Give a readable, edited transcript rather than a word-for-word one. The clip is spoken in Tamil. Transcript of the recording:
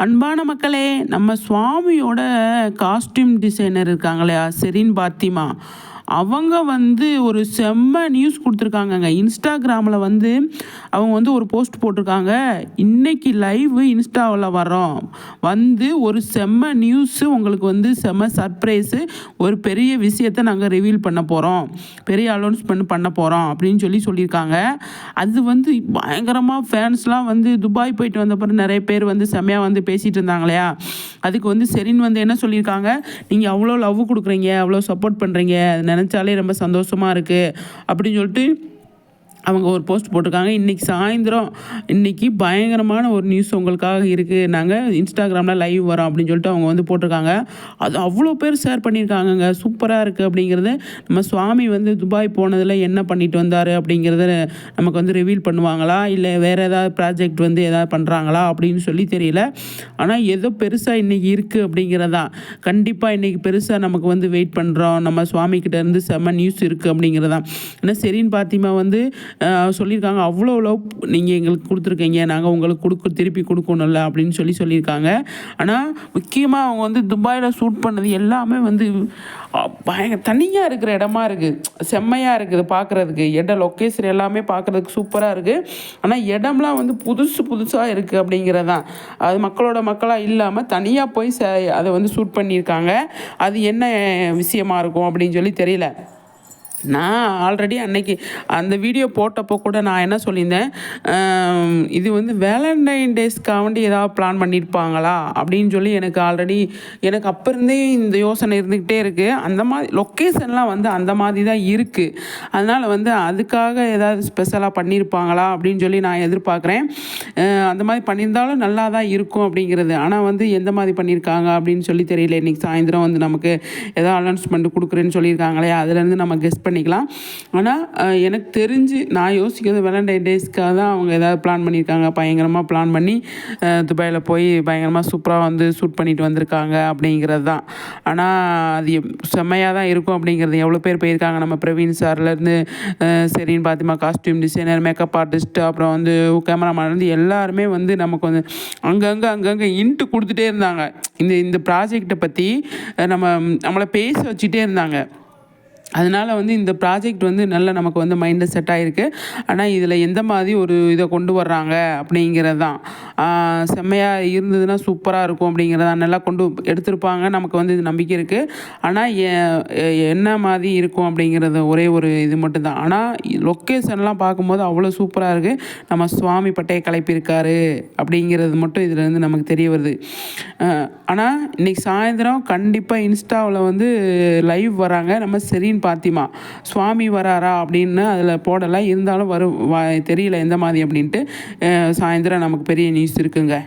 அன்பான மக்களே, நம்ம சுவாமியோட காஸ்டியூம் டிசைனர் இருக்காங்க இல்லையா, செரீன் பாத்திமா, அவங்க ஒரு செம்ம நியூஸ் கொடுத்துருக்காங்கங்க. இன்ஸ்டாகிராமில் அவங்க ஒரு போஸ்ட் போட்டிருக்காங்க. இன்னைக்கு லைவ் இன்ஸ்டாவில் வரோம், ஒரு செம்ம நியூஸு உங்களுக்கு செம்ம சர்ப்ரைஸு, ஒரு பெரிய விஷயத்தை நாங்கள் ரிவீல் பண்ண போகிறோம், பெரிய அனௌன்ஸ்மெண்ட் பண்ண போகிறோம் அப்படின்னு சொல்லியிருக்காங்க. அது பயங்கரமாக ஃபேன்ஸ்லாம் துபாய் போயிட்டு வந்த பிறகு நிறைய பேர் செம்மையாக பேசிகிட்டு இருந்தாங்க இல்லையா. அதுக்கு செரீன் என்ன சொல்லியிருக்காங்க, நீங்கள் அவ்வளோ லவ் கொடுக்குறீங்க, அவ்வளோ சப்போர்ட் பண்ணுறீங்க, நினச்சாலே ரொம்ப சந்தோஷமாக இருக்குது அப்படின்னு சொல்லிட்டு அவங்க ஒரு போஸ்ட் போட்டிருக்காங்க. இன்றைக்கி சாயந்தரம் பயங்கரமான ஒரு நியூஸ் உங்களுக்காக இருக்குது, நாங்கள் இன்ஸ்டாகிராமில் லைவ் வரோம் அப்படின்னு சொல்லிட்டு அவங்க போட்டிருக்காங்க. அது அவ்வளோ பேர் ஷேர் பண்ணியிருக்காங்கங்க. சூப்பராக இருக்குது அப்படிங்கிறது. நம்ம சுவாமி துபாய் போனதில் என்ன பண்ணிட்டு வந்தார் அப்படிங்கிறத நமக்கு ரிவீல் பண்ணுவாங்களா, இல்லை வேறு ஏதாவது ப்ராஜெக்ட் ஏதாவது பண்ணுறாங்களா அப்படின்னு தெரியல. ஆனால் ஏதோ பெருசாக இன்றைக்கி இருக்குது அப்படிங்கிறதான். கண்டிப்பாக இன்றைக்கி பெருசாக நமக்கு வெயிட் பண்ணுறோம், நம்ம சுவாமிக்கிட்டேருந்து செம்ம நியூஸ் இருக்குது அப்படிங்கிறதான். ஏன்னா செரீன் பாத்திமா சொல்லியிருக்காங்க, அவ்வளோ லவ் நீங்கள் எங்களுக்கு கொடுத்துருக்கீங்க, நாங்கள் உங்களுக்கு திருப்பி கொடுக்கணும்ல அப்படின்னு சொல்லியிருக்காங்க. ஆனால் முக்கியமாக அவங்க துபாயில் ஷூட் பண்ணது எல்லாமே பயங்கர தனியாக இருக்கிற இடமா இருக்குது, செம்மையாக இருக்குது பார்க்குறதுக்கு. லொக்கேஷன் எல்லாமே பார்க்குறதுக்கு சூப்பராக இருக்குது. ஆனால் இடம்லாம் புதுசாக இருக்குது அப்படிங்கிறதான். அது மக்களாக இல்லாமல் தனியாக போய் அதை ஷூட் பண்ணியிருக்காங்க. அது என்ன விஷயமா இருக்கும் அப்படின்னு தெரியல. நான் ஆல்ரெடி அன்னைக்கு அந்த வீடியோ போட்டப்போ கூட நான் என்ன சொல்லியிருந்தேன், இது வேலண்டைன் டேஸ்க்காக ஏதாவது பிளான் பண்ணியிருப்பாங்களா அப்படின்னு எனக்கு அப்போ இருந்தே இந்த யோசனை இருந்துக்கிட்டே இருக்குது. அந்த மாதிரி லொக்கேஷன்லாம் அந்த மாதிரி தான் இருக்குது. அதனால் அதுக்காக ஏதாவது ஸ்பெஷலாக பண்ணியிருப்பாங்களா அப்படின்னு நான் எதிர்பார்க்குறேன். அந்த மாதிரி பண்ணியிருந்தாலும் நல்லா தான் இருக்கும் அப்படிங்கிறது. ஆனால் எந்த மாதிரி பண்ணியிருக்காங்க அப்படின்னு தெரியல. இன்றைக்கி சாயந்தரம் நமக்கு ஏதாவது அனௌன்ஸ்மெண்ட் கொடுக்குறேன்னு சொல்லியிருக்காங்களே, அதுலேருந்து நம்ம கெஸ்ட் பண்ணிக்கலாம். ஆனால் எனக்கு தெரிஞ்சு நான் யோசிக்கிறது வேலண்டைன் டேஸ்க்காக தான் அவங்க ஏதாவது பிளான் பண்ணியிருக்காங்க. பயங்கரமாக பிளான் பண்ணி துபாயில் போய் பயங்கரமாக சூப்பராக ஷூட் பண்ணிட்டு வந்திருக்காங்க அப்படிங்கிறது தான். ஆனால் அது செம்மையாக தான் இருக்கும் அப்படிங்கிறது. எவ்வளோ பேர் போயிருக்காங்க, நம்ம பிரவீன் சார்லேருந்து Sereen Fathima, costume designer, makeup artist, அப்புறம் கேமராமேன் எல்லாருமே நமக்கு அங்கங்கே இன்ட்டு கொடுத்துட்டே இருந்தாங்க. இந்த ப்ராஜெக்டை பற்றி நம்மளை பேச வச்சுட்டே இருந்தாங்க. அதனால் இந்த ப்ராஜெக்ட் நல்லா நமக்கு மைண்டில் செட் ஆகிருக்கு. ஆனால் இதில் எந்த மாதிரி ஒரு இதை கொண்டு வர்றாங்க அப்படிங்கிறது தான். செம்மையாக இருந்ததுன்னா சூப்பராக இருக்கும் அப்படிங்கிறதான். நல்லா கொண்டு எடுத்திருப்பாங்க, நமக்கு இது நம்பிக்கை இருக்குது. ஆனால் என்ன மாதிரி இருக்கும் அப்படிங்கிறது ஒரே ஒரு இது மட்டும்தான். ஆனால் லொக்கேஷன்லாம் பார்க்கும்போது அவ்வளோ சூப்பராக இருக்குது. நம்ம சுவாமி பட்டையை கிளப்பியிருக்காரு அப்படிங்கிறது மட்டும் இதில் நமக்கு தெரிய வருது. ஆனால் இன்றைக்கி சாயந்தரம் கண்டிப்பாக இன்ஸ்டாவில் லைவ் வராங்க நம்ம செரீன் பாத்திமா. சுவாமி வராரா அப்படின்னு அதில் போடலை, இருந்தாலும் தெரியல எந்த மாதிரி அப்படின்ட்டு. சாயந்தரம் நமக்கு பெரிய நியூஸ் இருக்குங்க.